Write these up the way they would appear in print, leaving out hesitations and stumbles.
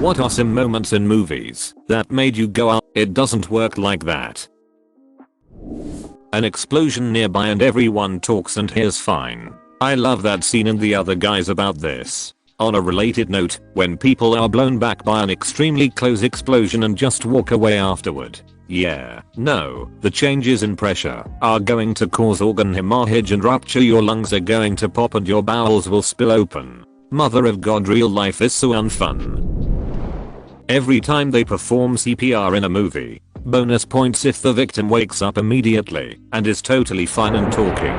What are some moments in movies that made you go, it doesn't work like that? An explosion nearby and everyone talks and hears fine. I love that scene in The Other Guys about this. On a related note, when people are blown back by an extremely close explosion and just walk away afterward. Yeah, no, the changes in pressure are going to cause organ hemorrhage and rupture, your lungs are going to pop and your bowels will spill open. Mother of God, real life is so unfun. Every time they perform CPR in a movie. Bonus points if the victim wakes up immediately and is totally fine and talking.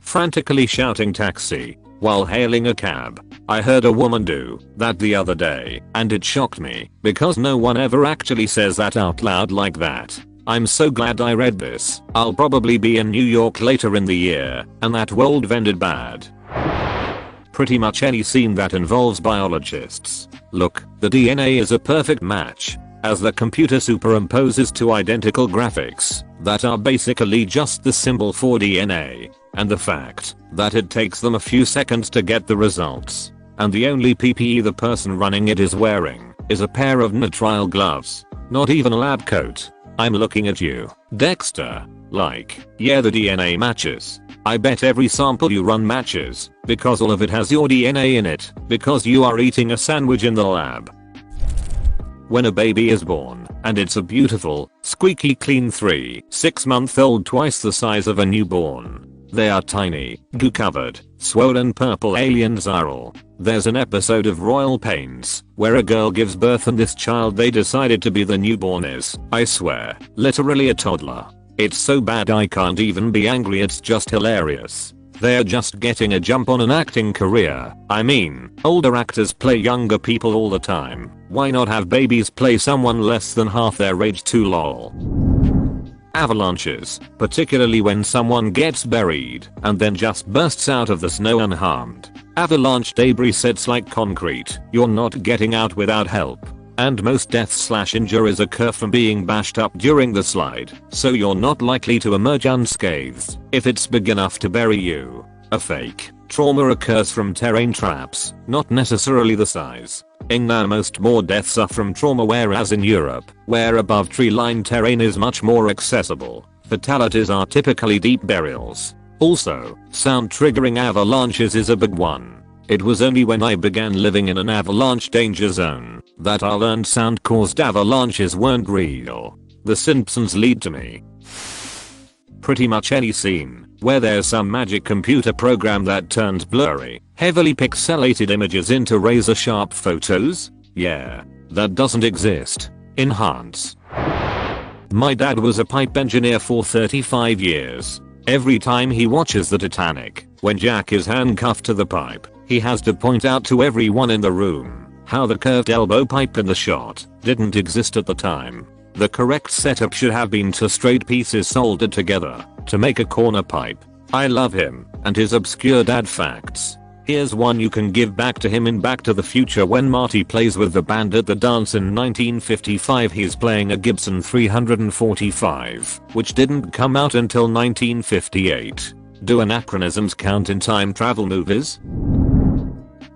Frantically shouting taxi while hailing a cab. I heard a woman do that the other day and it shocked me because no one ever actually says that out loud like that. I'm so glad I read this. I'll probably be in New York later in the year and that world ended bad. Pretty much any scene that involves biologists. Look, the DNA is a perfect match. As the computer superimposes two identical graphics that are basically just the symbol for DNA, and the fact that it takes them a few seconds to get the results, and the only PPE the person running it is wearing is a pair of nitrile gloves, not even a lab coat. I'm looking at you, Dexter. Like, yeah, the DNA matches. I bet every sample you run matches, because all of it has your DNA in it, because you are eating a sandwich in the lab. When a baby is born, and it's a beautiful, squeaky clean 3-6-month-old twice the size of a newborn. They are tiny, goo-covered, swollen purple aliens are all. There's an episode of Royal Pains, where a girl gives birth and this child they decided to be the newborn is, I swear, literally a toddler. It's so bad I can't even be angry, it's just hilarious. They're just getting a jump on an acting career. I mean, older actors play younger people all the time. Why not have babies play someone less than half their age too, lol. Avalanches, particularly when someone gets buried and then just bursts out of the snow unharmed. Avalanche debris sets like concrete, you're not getting out without help. And most deaths/injuries occur from being bashed up during the slide, so you're not likely to emerge unscathed if it's big enough to bury you. A fake trauma occurs from terrain traps, not necessarily the size. In most more deaths are from trauma, whereas in Europe, where above tree-lined terrain is much more accessible, fatalities are typically deep burials. Also, sound triggering avalanches is a big one. It was only when I began living in an avalanche danger zone that I learned sound-caused avalanches weren't real. The Simpsons lead to me. Pretty much any scene where there's some magic computer program that turns blurry, heavily pixelated images into razor-sharp photos? Yeah, that doesn't exist. Enhance. My dad was a pipe engineer for 35 years. Every time he watches the Titanic, when Jack is handcuffed to the pipe, he has to point out to everyone in the room how the curved elbow pipe in the shot didn't exist at the time. The correct setup should have been two straight pieces soldered together to make a corner pipe. I love him and his obscure dad facts. Here's one you can give back to him in Back to the Future. When Marty plays with the band at the dance in 1955, he's playing a Gibson 345, which didn't come out until 1958. Do anachronisms count in time travel movies?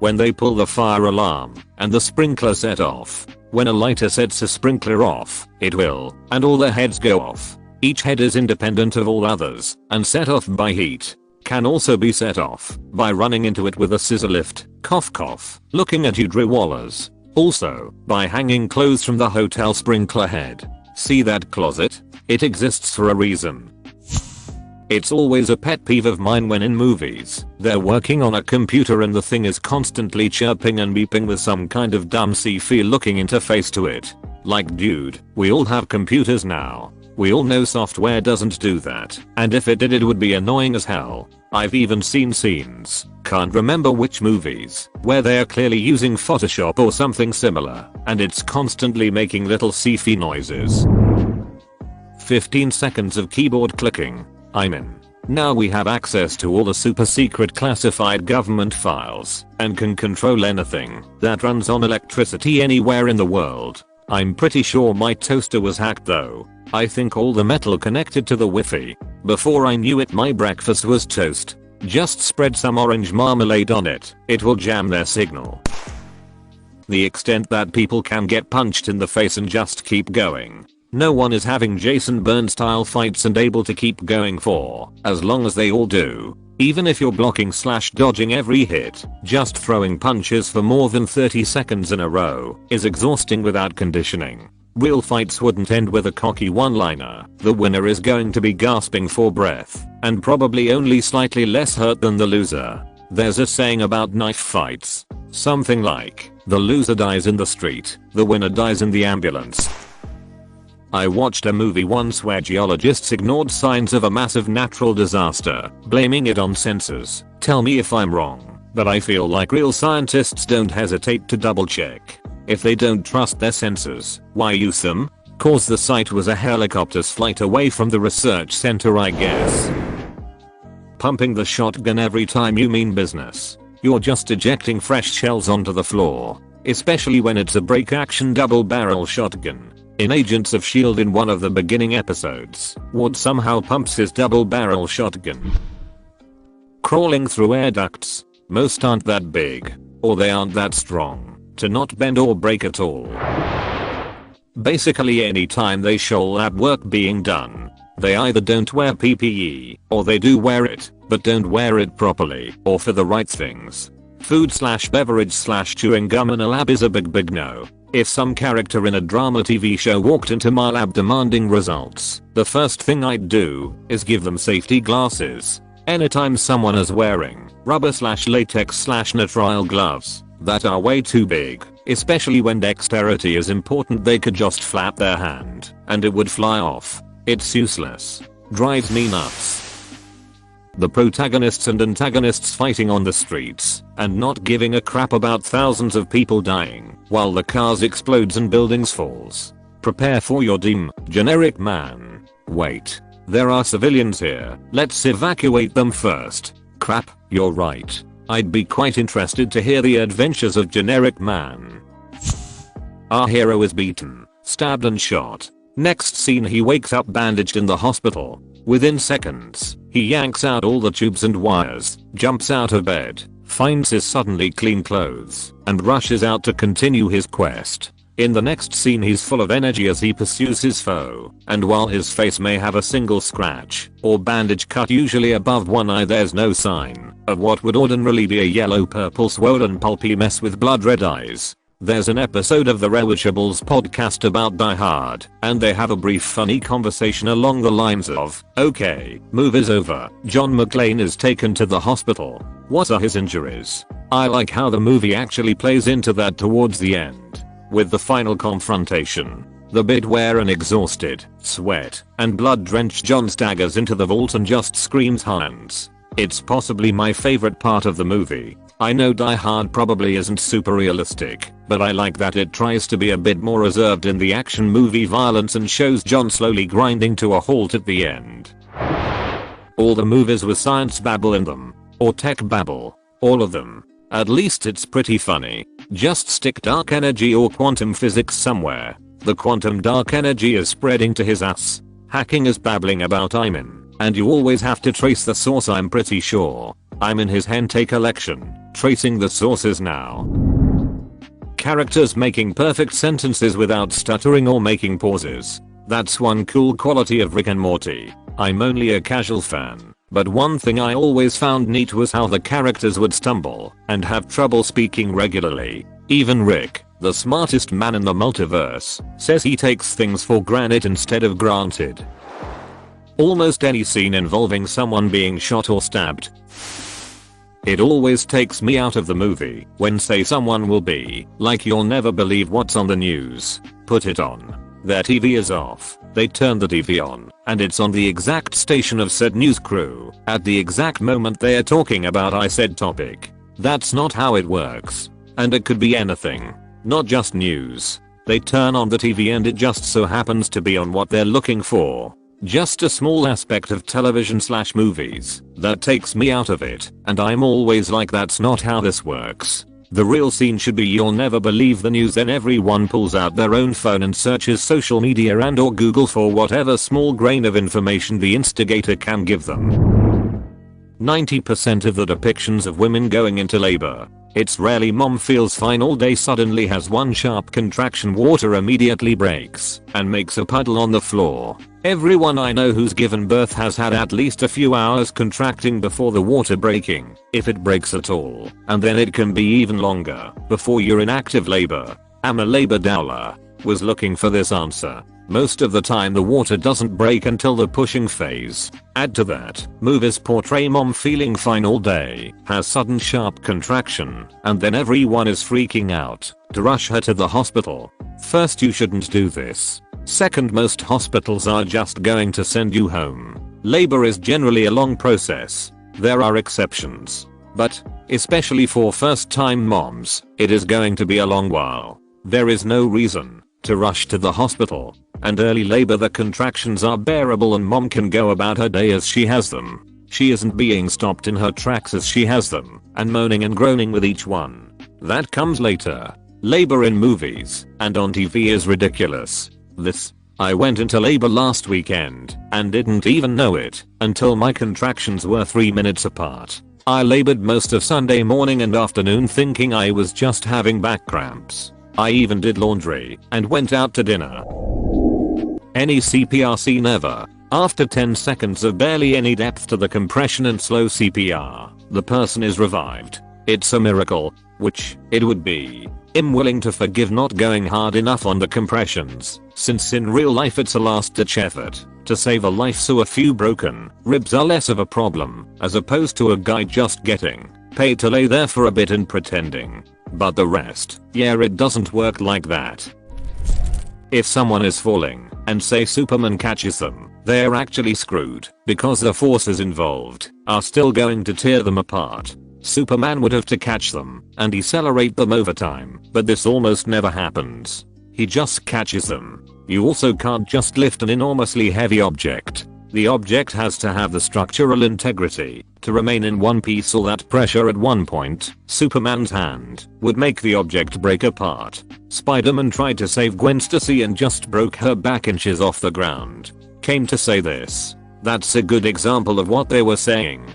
When they pull the fire alarm and the sprinkler set off. When a lighter sets a sprinkler off, it will, and all the heads go off. Each head is independent of all others and set off by heat. Can also be set off by running into it with a scissor lift, cough cough, looking at you Drew Wallace. Also, by hanging clothes from the hotel sprinkler head. See that closet? It exists for a reason. It's always a pet peeve of mine when in movies, they're working on a computer and the thing is constantly chirping and beeping with some kind of dumb sci-fi looking interface to it. Like, dude, we all have computers now. We all know software doesn't do that, and if it did it would be annoying as hell. I've even seen scenes, can't remember which movies, where they are clearly using Photoshop or something similar, and it's constantly making little sci-fi noises. 15 seconds of keyboard clicking. I'm in. Now we have access to all the super secret classified government files and can control anything that runs on electricity anywhere in the world. I'm pretty sure my toaster was hacked though. I think all the metal connected to the Wi-Fi. Before I knew it, my breakfast was toast. Just spread some orange marmalade on it. It will jam their signal. the extent that people can get punched in the face and just keep going. No one is having Jason Bourne style fights and able to keep going for as long as they all do. Even if you're blocking / dodging every hit, just throwing punches for more than 30 seconds in a row is exhausting without conditioning. Real fights wouldn't end with a cocky one-liner. The winner is going to be gasping for breath and probably only slightly less hurt than the loser. There's a saying about knife fights. Something like, the loser dies in the street, the winner dies in the ambulance. I watched a movie once where geologists ignored signs of a massive natural disaster, blaming it on sensors. Tell me if I'm wrong, but I feel like real scientists don't hesitate to double check. If they don't trust their sensors, why use them? Cause the site was a helicopter's flight away from the research center, I guess. Pumping the shotgun every time you mean business. You're just ejecting fresh shells onto the floor, especially when it's a break action double barrel shotgun. In Agents of S.H.I.E.L.D. in one of the beginning episodes, Ward somehow pumps his double barrel shotgun. Crawling through air ducts. Most aren't that big, or they aren't that strong to not bend or break at all. Basically anytime they show lab work being done, they either don't wear PPE, or they do wear it, but don't wear it properly or for the right things. Food / beverage / chewing gum in a lab is a big no. If some character in a drama TV show walked into my lab demanding results, the first thing I'd do is give them safety glasses. Anytime someone is wearing rubber / latex / nitrile gloves that are way too big, especially when dexterity is important, they could just flap their hand and it would fly off. It's useless. Drives me nuts. The protagonists and antagonists fighting on the streets and not giving a crap about thousands of people dying while the cars explodes and buildings falls. Prepare for your doom, generic man. Wait. There are civilians here. Let's evacuate them first. Crap, you're right. I'd be quite interested to hear the adventures of generic man. Our hero is beaten, stabbed and shot. Next scene, he wakes up bandaged in the hospital. Within seconds, he yanks out all the tubes and wires, jumps out of bed, finds his suddenly clean clothes, and rushes out to continue his quest. In the next scene, he's full of energy as he pursues his foe, and while his face may have a single scratch or bandage cut usually above one eye, there's no sign of what would ordinarily be a yellow-purple swollen pulpy mess with blood-red eyes. There's an episode of the Rewatchables podcast about Die Hard, and they have a brief funny conversation along the lines of, okay, movie's over, John McClane is taken to the hospital. What are his injuries? I like how the movie actually plays into that towards the end. With the final confrontation, the bit where an exhausted, sweat, and blood-drenched John staggers into the vault and just screams Hans. It's possibly my favorite part of the movie. I know Die Hard probably isn't super realistic, but I like that it tries to be a bit more reserved in the action movie violence and shows John slowly grinding to a halt at the end. All the movies with science babble in them, or tech babble, all of them. At least it's pretty funny. Just stick dark energy or quantum physics somewhere. The quantum dark energy is spreading to his ass. Hacking is babbling about I'm in, and you always have to trace the source. I'm pretty sure I'm in his hentai collection. Tracing the sources now. Characters making perfect sentences without stuttering or making pauses. That's one cool quality of Rick and Morty. I'm only a casual fan, but one thing I always found neat was how the characters would stumble and have trouble speaking regularly. Even Rick, the smartest man in the multiverse, says he takes things for granted instead of granted. Almost any scene involving someone being shot or stabbed. It always takes me out of the movie when say someone will be like, you'll never believe what's on the news. Put it on. Their TV is off. They turn the TV on and it's on the exact station of said news crew at the exact moment they are talking about I said topic. That's not how it works. And it could be anything, not just news. They turn on the TV and it just so happens to be on what they're looking for. Just a small aspect of television / movies that takes me out of it, and I'm always like, that's not how this works. The real scene should be you'll never believe the news, then everyone pulls out their own phone and searches social media and or Google for whatever small grain of information the instigator can give them. 90% of the depictions of women going into labor It's rarely mom feels fine all day, suddenly has one sharp contraction, water immediately breaks and makes a puddle on the floor. Everyone I know who's given birth has had at least a few hours contracting before the water breaking, if it breaks at all, and then it can be even longer before you're in active labor. I'm a labor doubler. Was looking for this answer. Most of the time the water doesn't break until the pushing phase. Add to that, movies portray mom feeling fine all day, has sudden sharp contraction, and then everyone is freaking out to rush her to the hospital. First, you shouldn't do this. Second, most hospitals are just going to send you home. Labor is generally a long process. There are exceptions, but especially for first-time moms, it is going to be a long while. There is no reason to rush to the hospital. And early labor, the contractions are bearable and mom can go about her day as she has them. She isn't being stopped in her tracks as she has them and moaning and groaning with each one. That comes later. Labor in movies and on TV is ridiculous. I went into labor last weekend and didn't even know it until my contractions were 3 minutes apart. I labored most of Sunday morning and afternoon thinking I was just having back cramps. I even did laundry and went out to dinner. Any CPR scene ever. After 10 seconds of barely any depth to the compression and slow CPR, the person is revived. It's a miracle, which it would be. I'm willing to forgive not going hard enough on the compressions, since in real life it's a last-ditch effort to save a life, so a few broken ribs are less of a problem, as opposed to a guy just getting paid to lay there for a bit and pretending. But the rest, yeah, it doesn't work like that. If someone is falling and say Superman catches them, they're actually screwed because the forces involved are still going to tear them apart. Superman would have to catch them and decelerate them over time, but this almost never happens. He just catches them. You also can't just lift an enormously heavy object. The object has to have the structural integrity to remain in one piece, or that pressure at one point, Superman's hand, would make the object break apart. Spider-Man tried to save Gwen Stacy and just broke her back inches off the ground. Came to say this. That's a good example of what they were saying.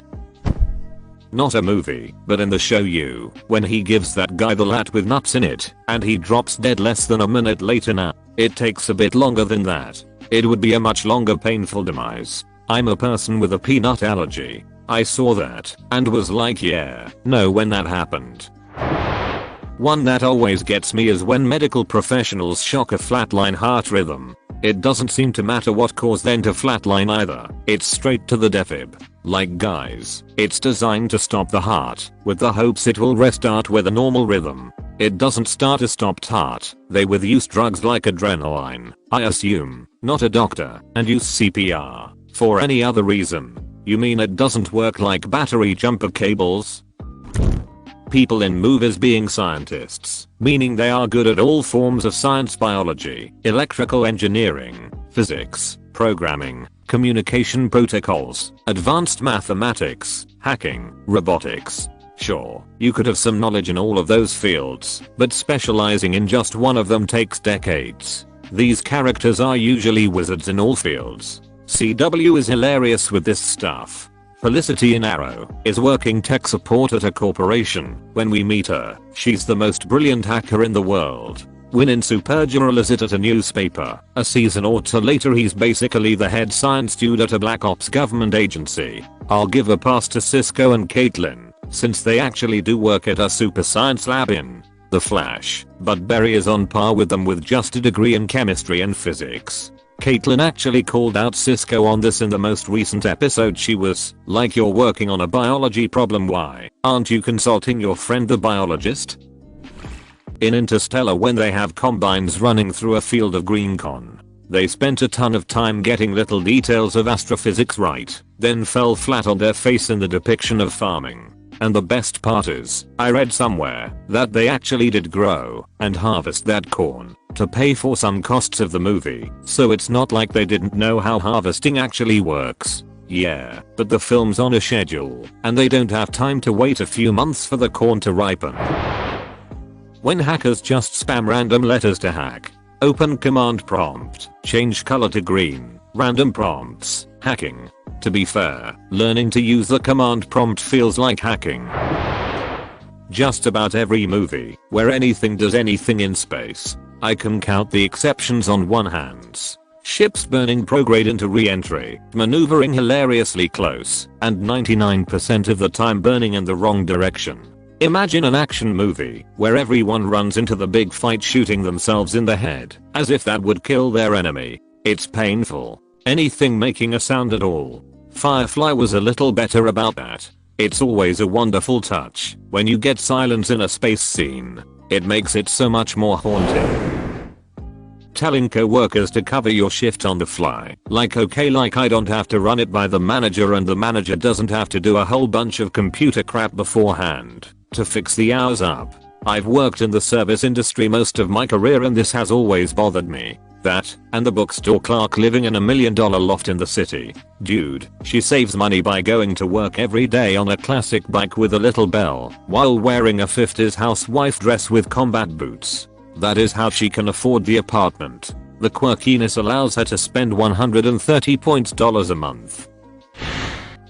Not a movie, but in the show You, when he gives that guy the lat with nuts in it, and he drops dead less than a minute later. Now, it takes a bit longer than that. It would be a much longer painful demise. I'm a person with a peanut allergy. I saw that and was like, yeah, no, when that happened. One that always gets me is when medical professionals shock a flatline heart rhythm. It doesn't seem to matter what caused them to flatline either. It's straight to the defib. Like, guys, it's designed to stop the heart with the hopes it will restart with a normal rhythm. It doesn't start a stopped heart. They would use drugs like adrenaline, I assume, not a doctor, and use CPR for any other reason. You mean it doesn't work like battery jumper cables? People in movies being scientists, meaning they are good at all forms of science, biology, electrical engineering, physics, programming, communication protocols, advanced mathematics, hacking, robotics. Sure, you could have some knowledge in all of those fields, but specializing in just one of them takes decades. These characters are usually wizards in all fields. CW is hilarious with this stuff. Felicity in Arrow is working tech support at a corporation. When we meet her, she's the most brilliant hacker in the world. When in Supergirl is it at a newspaper, a season or two later he's basically the head science dude at a black ops government agency. I'll give a pass to Cisco and Caitlin, since they actually do work at a super science lab in The Flash, but Barry is on par with them with just a degree in chemistry and physics. Caitlin actually called out Cisco on this in the most recent episode. She was like, "You're working on a biology problem, why aren't you consulting your friend the biologist?" In Interstellar, when they have combines running through a field of green corn, they spent a ton of time getting little details of astrophysics right, then fell flat on their face in the depiction of farming. And the best part is, I read somewhere that they actually did grow and harvest that corn to pay for some costs of the movie, so it's not like they didn't know how harvesting actually works. Yeah, but the film's on a schedule, and they don't have time to wait a few months for the corn to ripen. When hackers just spam random letters to hack. Open command prompt, change color to green, random prompts, hacking. To be fair, learning to use the command prompt feels like hacking. Just about every movie where anything does anything in space. I can count the exceptions on one hand. Ships burning prograde into re-entry, maneuvering hilariously close, and 99% of the time burning in the wrong direction. Imagine an action movie where everyone runs into the big fight shooting themselves in the head, as if that would kill their enemy. It's painful. Anything making a sound at all. Firefly was a little better about that. It's always a wonderful touch when you get silence in a space scene. It makes it so much more haunting. Telling co-workers to cover your shift on the fly. Like I don't have to run it by the manager and the manager doesn't have to do a whole bunch of computer crap beforehand to fix the hours up. I've worked in the service industry most of my career and this has always bothered me. That, and the bookstore clerk living in $1 million loft in the city. Dude, she saves money by going to work every day on a classic bike with a little bell while wearing a 50s housewife dress with combat boots. That is how she can afford the apartment. The quirkiness allows her to spend $130 a month.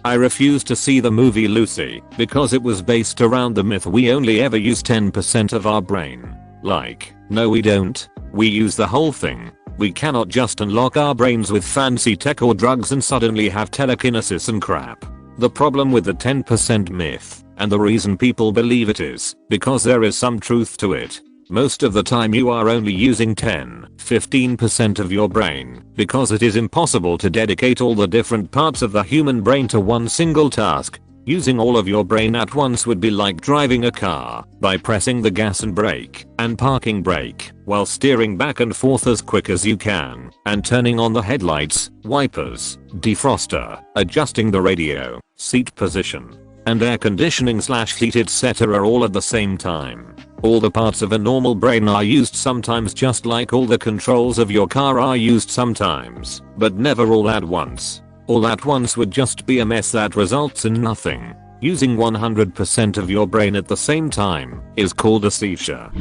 I refuse to see the movie Lucy because it was based around the myth we only ever use 10% of our brain. Like, no we don't. We use the whole thing. We cannot just unlock our brains with fancy tech or drugs and suddenly have telekinesis and crap. The problem with the 10% myth, and the reason people believe it is because there is some truth to it. Most of the time you are only using 10-15% of your brain because it is impossible to dedicate all the different parts of the human brain to one single task. Using all of your brain at once would be like driving a car by pressing the gas and brake and parking brake while steering back and forth as quick as you can and turning on the headlights, wipers, defroster, adjusting the radio, seat position, and air conditioning / heat etc. all at the same time. All the parts of a normal brain are used sometimes just like all the controls of your car are used sometimes, but never all at once. All at once would just be a mess that results in nothing. Using 100% of your brain at the same time is called a seizure.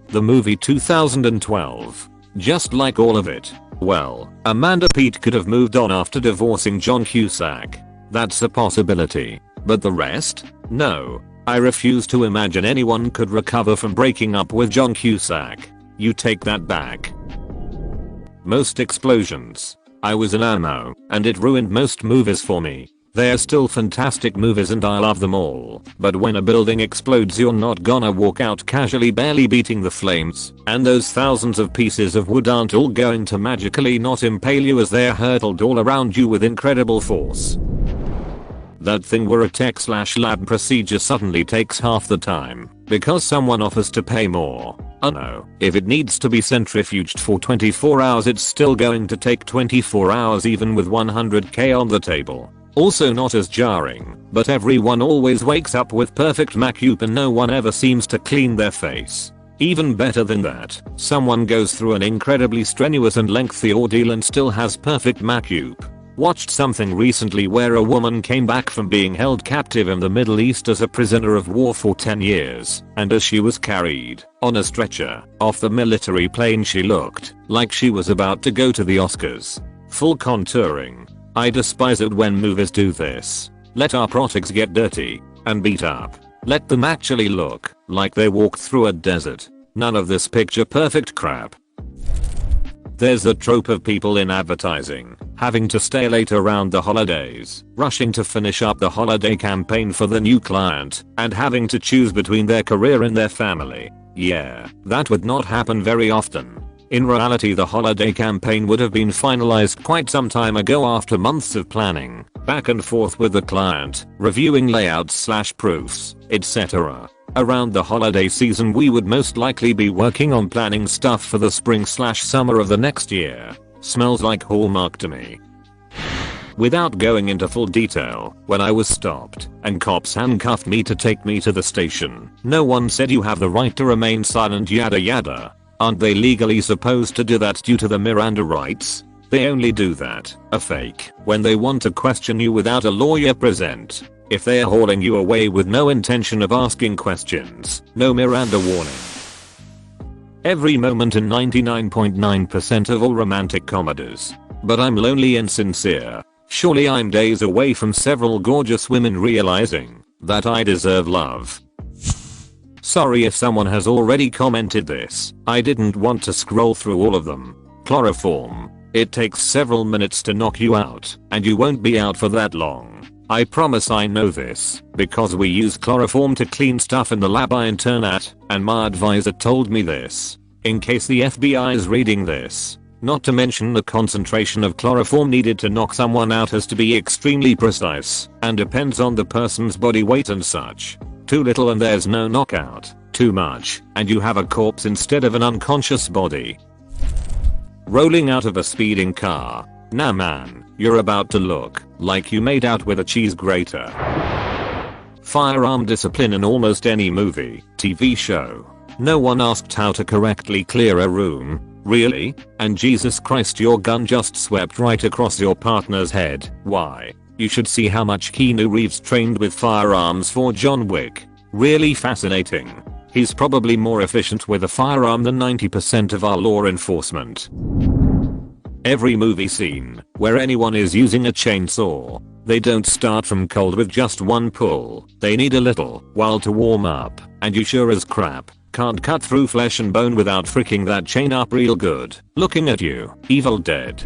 The movie 2012. Just like all of it. Well, Amanda Peet could have moved on after divorcing John Cusack. That's a possibility. But the rest? No. I refuse to imagine anyone could recover from breaking up with John Cusack. You take that back. Most explosions. I was an ammo, and it ruined most movies for me. They're still fantastic movies and I love them all, but when a building explodes you're not gonna walk out casually barely beating the flames, and those thousands of pieces of wood aren't all going to magically not impale you as they're hurtled all around you with incredible force. That thing where a tech/lab procedure suddenly takes half the time because someone offers to pay more. Oh no, if it needs to be centrifuged for 24 hours it's still going to take 24 hours even with 100k on the table. Also not as jarring, but everyone always wakes up with perfect macup and no one ever seems to clean their face. Even better than that, someone goes through an incredibly strenuous and lengthy ordeal and still has perfect macup. Watched something recently where a woman came back from being held captive in the Middle East as a prisoner of war for 10 years, and as she was carried on a stretcher off the military plane she looked like she was about to go to the Oscars. Full contouring. I despise it when movies do this. Let our protics get dirty and beat up. Let them actually look like they walked through a desert. None of this picture perfect crap. There's the trope of people in advertising having to stay late around the holidays, rushing to finish up the holiday campaign for the new client, and having to choose between their career and their family. Yeah, that would not happen very often. In reality the holiday campaign would have been finalized quite some time ago after months of planning, back and forth with the client, reviewing layouts/proofs, etc. Around the holiday season we would most likely be working on planning stuff for the spring/summer of the next year. Smells like Hallmark to me. Without going into full detail, when I was stopped and cops handcuffed me to take me to the station, no one said you have the right to remain silent yada yada. Aren't they legally supposed to do that due to the Miranda rights? They only do that, a fake, when they want to question you without a lawyer present. If they're hauling you away with no intention of asking questions, no Miranda warning. Every moment in 99.9% of all romantic comedies. But I'm lonely and sincere. Surely I'm days away from several gorgeous women realizing that I deserve love. Sorry if someone has already commented this. I didn't want to scroll through all of them. Chloroform. It takes several minutes to knock you out, and you won't be out for that long. I promise I know this, because we use chloroform to clean stuff in the lab I intern at, and my advisor told me this. In case the FBI is reading this. Not to mention the concentration of chloroform needed to knock someone out has to be extremely precise, and depends on the person's body weight and such. Too little and there's no knockout. Too much, and you have a corpse instead of an unconscious body. Rolling out of a speeding car. Nah man, you're about to look like you made out with a cheese grater. Firearm discipline in almost any movie, TV show. No one asked how to correctly clear a room. Really? And Jesus Christ, your gun just swept right across your partner's head. Why? You should see how much Keanu Reeves trained with firearms for John Wick. Really fascinating. He's probably more efficient with a firearm than 90% of our law enforcement. Every movie scene where anyone is using a chainsaw, they don't start from cold with just one pull. They need a little while to warm up, and you sure as crap can't cut through flesh and bone without fricking that chain up real good. Looking at you, Evil Dead.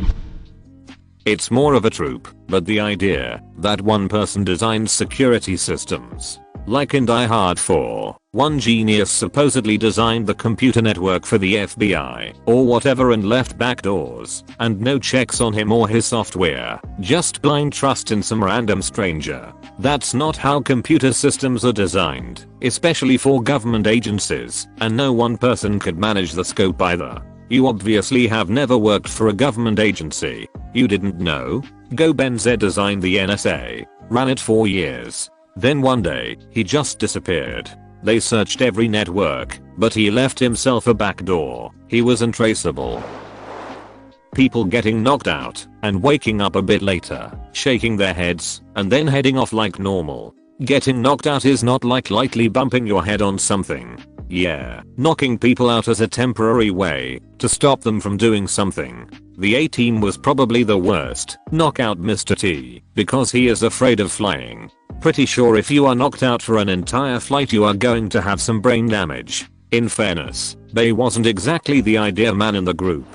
It's more of a trope, but the idea that one person designs security systems. Like in Die Hard 4, one genius supposedly designed the computer network for the FBI or whatever and left backdoors and no checks on him or his software, just blind trust in some random stranger. That's not how computer systems are designed, especially for government agencies, and no one person could manage the scope either. You obviously have never worked for a government agency. You didn't know? Go Benze designed the NSA, ran it for years. Then one day, he just disappeared. They searched every network, but he left himself a backdoor. He was untraceable. People getting knocked out and waking up a bit later, shaking their heads, and then heading off like normal. Getting knocked out is not like lightly bumping your head on something. Yeah, knocking people out as a temporary way to stop them from doing something. The A-Team was probably the worst. Knock out Mr. T because he is afraid of flying. Pretty sure if you are knocked out for an entire flight you are going to have some brain damage. In fairness, Bay wasn't exactly the idea man in the group.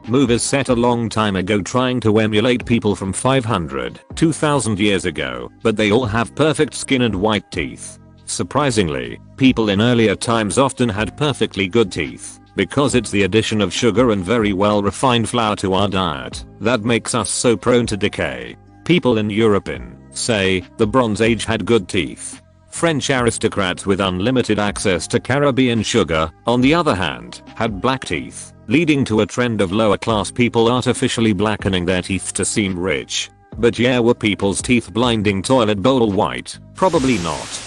Movies set a long time ago trying to emulate people from 500, 2000 years ago, but they all have perfect skin and white teeth. Surprisingly, people in earlier times often had perfectly good teeth, because it's the addition of sugar and very well refined flour to our diet that makes us so prone to decay. People in Europe in, say, the Bronze Age had good teeth. French aristocrats with unlimited access to Caribbean sugar, on the other hand, had black teeth, leading to a trend of lower class people artificially blackening their teeth to seem rich. But yeah, were people's teeth blinding toilet bowl white? Probably not.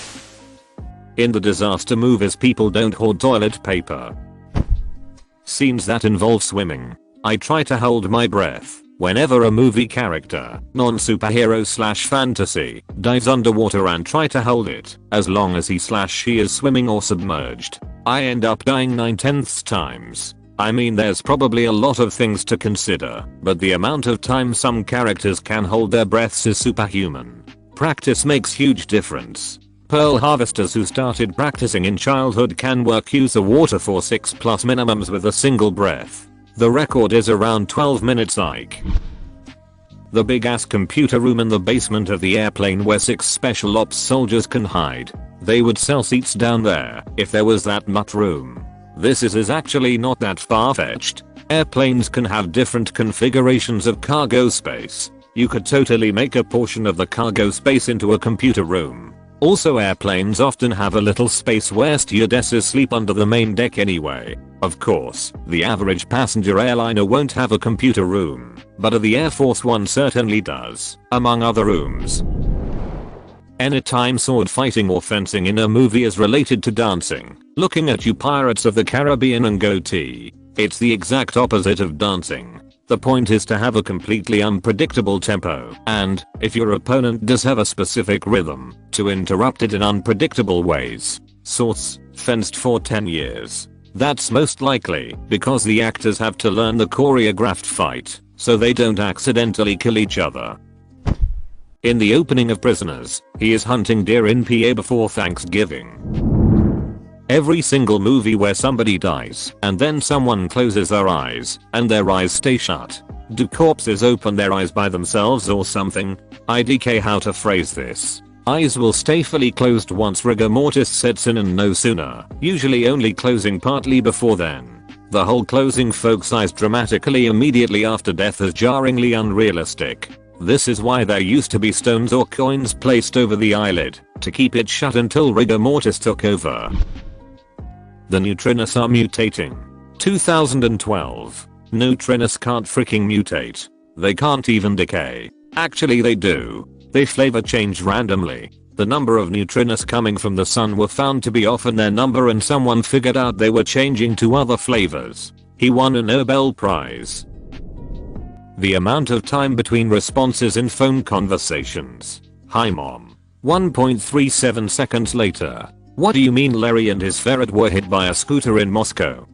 In the disaster movies people don't hoard toilet paper. Scenes that involve swimming. I try to hold my breath whenever a movie character, non-superhero/fantasy, dives underwater and try to hold it, as long as he/she is swimming or submerged. I end up dying 9/10 times. I mean, there's probably a lot of things to consider, but the amount of time some characters can hold their breaths is superhuman. Practice makes huge difference. Pearl harvesters who started practicing in childhood can work use of water for 6+ minimums with a single breath. The record is around 12 minutes. Like the big ass computer room in the basement of the airplane where 6 special ops soldiers can hide. They would sell seats down there if there was that much room. This is actually not that far-fetched. Airplanes can have different configurations of cargo space. You could totally make a portion of the cargo space into a computer room. Also, airplanes often have a little space where stewardesses sleep under the main deck anyway. Of course, the average passenger airliner won't have a computer room, but the Air Force One certainly does, among other rooms. Anytime sword fighting or fencing in a movie is related to dancing, looking at you Pirates of the Caribbean and goatee, it's the exact opposite of dancing. The point is to have a completely unpredictable tempo, and, if your opponent does have a specific rhythm, to interrupt it in unpredictable ways. Source: fenced for 10 years. That's most likely because the actors have to learn the choreographed fight, so they don't accidentally kill each other. In the opening of Prisoners, he is hunting deer in PA before Thanksgiving. Every single movie where somebody dies and then someone closes their eyes and their eyes stay shut. Do corpses open their eyes by themselves or something? IDK how to phrase this. Eyes will stay fully closed once rigor mortis sets in and no sooner, usually only closing partly before then. The whole closing folks' eyes dramatically immediately after death is jarringly unrealistic. This is why there used to be stones or coins placed over the eyelid to keep it shut until rigor mortis took over. The neutrinos are mutating. 2012. Neutrinos can't freaking mutate. They can't even decay. Actually they do. They flavor change randomly. The number of neutrinos coming from the sun were found to be off in their number and someone figured out they were changing to other flavors. He won a Nobel Prize. The amount of time between responses in phone conversations. Hi mom. 1.37 seconds later. What do you mean Larry and his ferret were hit by a scooter in Moscow?